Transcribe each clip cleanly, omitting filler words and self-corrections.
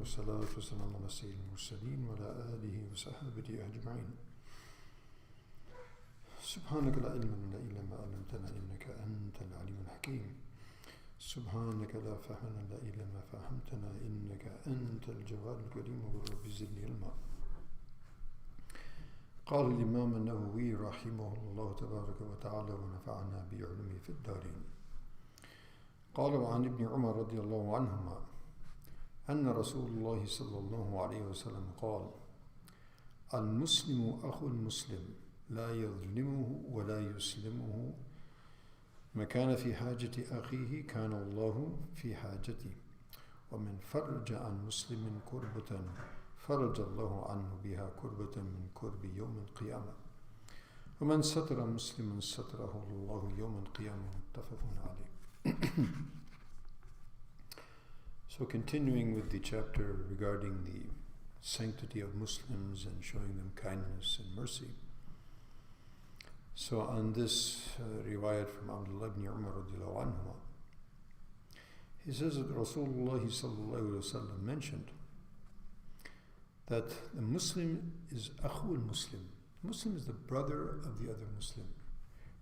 والصلاة والسلام على سيد المرسلين وعلى آله وصحبه أجمعين. سبحانك لا علم لنا إلا ما علمتنا إنك أنت العليم الحكيم. سبحانك لا فهم لنا إلا ما فهمتنا إنك أنت الجواد الكريم ورب زدني علما. قال الإمام النووي رحمه الله تبارك وتعالى ونفعنا بعلمه في الدارين. قال وعن ابن عمر رضي الله عنهما أن رسول الله صلى الله عليه وسلم قال: المسلم أخو المسلم لا يظلمه ولا يسلمه، ما كان في حاجة أخيه كان الله في حاجته، ومن فرج عن مسلم كربة فرج الله عنه بها كربة من كرب يوم القيامة، ومن ستر مسلما ستره الله يوم القيامة. متفق عليه. So continuing with the chapter regarding the sanctity of Muslims and showing them kindness and mercy. So on this riwayat from Abdullah ibn Umar radiallahu anhu, he says that Rasulullah sallallahu alaihi wasallam mentioned that the Muslim is akhul Muslim. Muslim is the brother of the other Muslim.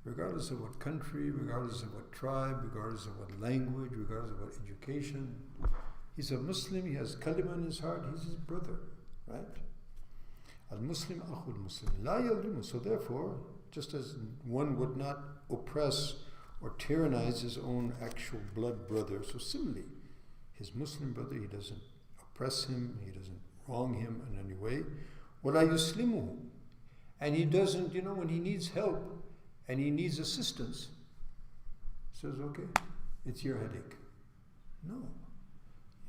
Regardless of what country, regardless of what tribe, regardless of what language, regardless of what education. He's a Muslim, he has kalima in his heart, he's his brother, right? Al-Muslim akhul Muslim. La yadlimu. So therefore, just as one would not oppress or tyrannize his own actual blood brother, so similarly, his Muslim brother, he doesn't oppress him, he doesn't wrong him in any way. Wala yuslimuhu. And he doesn't, when he needs help, and he needs assistance, says, okay, it's your headache. No.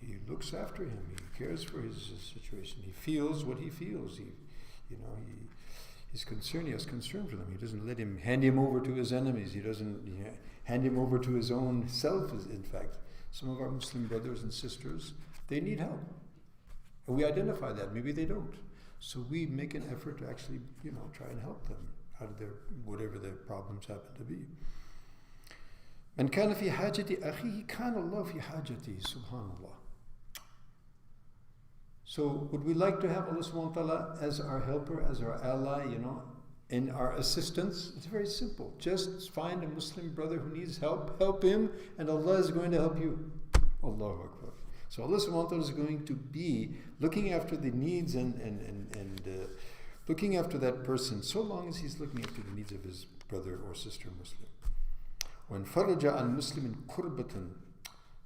He looks after him. He cares for his situation. He feels what he feels. He's concerned. He has concern for them. He doesn't let him hand him over to his enemies. He doesn't hand him over to his own self, in fact. Some of our Muslim brothers and sisters, they need help. And we identify that. Maybe they don't. So we make an effort to actually, try and help them out of whatever their problems happen to be. من كان في حاجة أخيه كان الله في حاجته. Subhanallah. So would we like to have Allah subhanahu wa ta'ala as our helper, as our ally, in our assistance? It's very simple. Just find a Muslim brother who needs help him, and Allah is going to help you. Allahu Akbar. So Allah subhanahu wa ta'ala is going to be looking after the needs and looking after that person, so long as he's looking after the needs of his brother or sister Muslim. When فرج عن مسلم كربة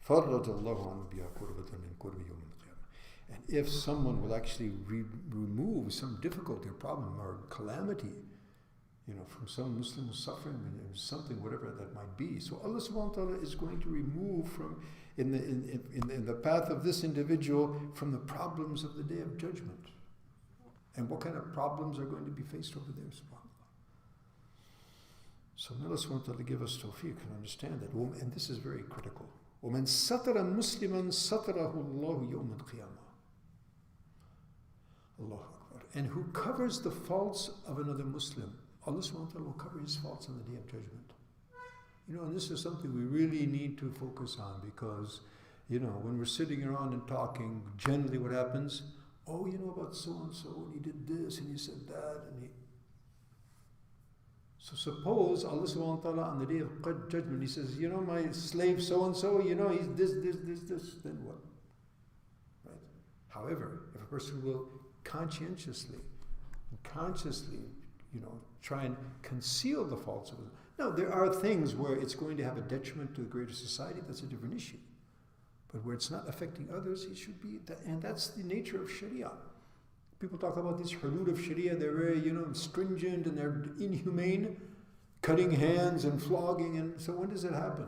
فرج الله عنه بها كربة من كرب يوم القيامة. And if someone will actually remove some difficulty or problem or calamity, from some Muslim suffering and something, whatever that might be, so Allah subhanahu wa ta'ala is going to remove from in the path of this individual from the problems of the Day of Judgment. And what kind of problems are going to be faced over there, subhanAllah. So may Allah subhanahu wa ta'ala give us tawfiq and understand that. And this is very critical. وَمَنْ سَتَرَ مُسْلِمًا سَتَرَهُ اللَّهُ يَوْمَ الْقِيَامَةِ. Allahu Akbar. And who covers the faults of another Muslim, Allah subhanahu wa ta'ala will cover his faults on the Day of Judgment. And this is something we really need to focus on, because, when we're sitting around and talking, generally what happens, oh, about so-and-so, and he did this, and he said that, So suppose Allah subhanahu wa ta'ala on the Day of Judgment, he says, my slave so-and-so, he's this, then what? Right? However, if a person will consciously, try and conceal the faults of it. Now, there are things where it's going to have a detriment to the greater society, that's a different issue. But where it's not affecting others, he should be, and that's the nature of Sharia. People talk about these hudud of Sharia, they're very, stringent and they're inhumane, cutting hands and flogging, and so when does it happen?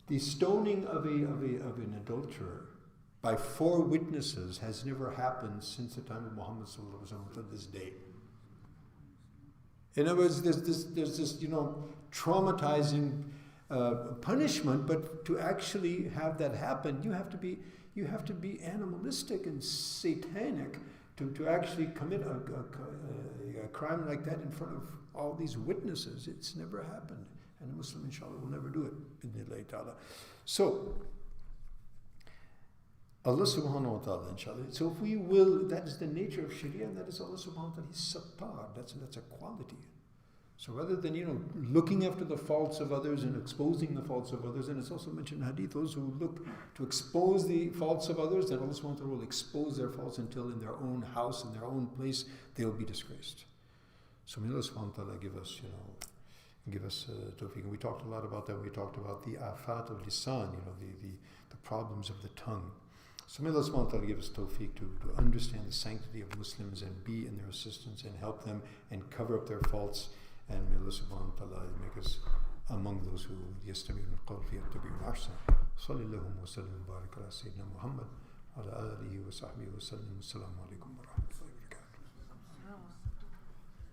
The stoning of an adulterer by 4 witnesses has never happened since the time of Muhammad sallallahu alaihi wasallam to this day. In other words, there's this, traumatizing punishment, but to actually have that happen, you have to be animalistic and satanic to actually commit a crime like that in front of all these witnesses. It's never happened, and a Muslim, inshallah, will never do it. So Allah subhanahu wa ta'ala, inshallah. So if we will, that is the nature of Sharia, and that is Allah subhanahu wa ta'ala, He's sattar, that's a quality. So rather than, looking after the faults of others and exposing the faults of others, and it's also mentioned in hadith, those who look to expose the faults of others, then Allah subhanahu wa ta'ala will expose their faults until in their own house, in their own place, they'll be disgraced. So may Allah subhanahu wa ta'ala give us, tawfiq. And we talked a lot about that. We talked about the afat of lisan, the problems of the tongue. So may Allah subhanahu wa ta'ala give us tawfiq to understand the sanctity of Muslims and be in their assistance and help them and cover up their faults. And may Allah subhanahu wa ta'ala make us among those who yastami'un al-qawl fi yattabi'un ahsan. Sallallahu wa sallam wa barak ala Sayyidina Muhammad wa ala alihi wa sahbihi wa sallam. Assalamu alaikum wa rahmatullahi.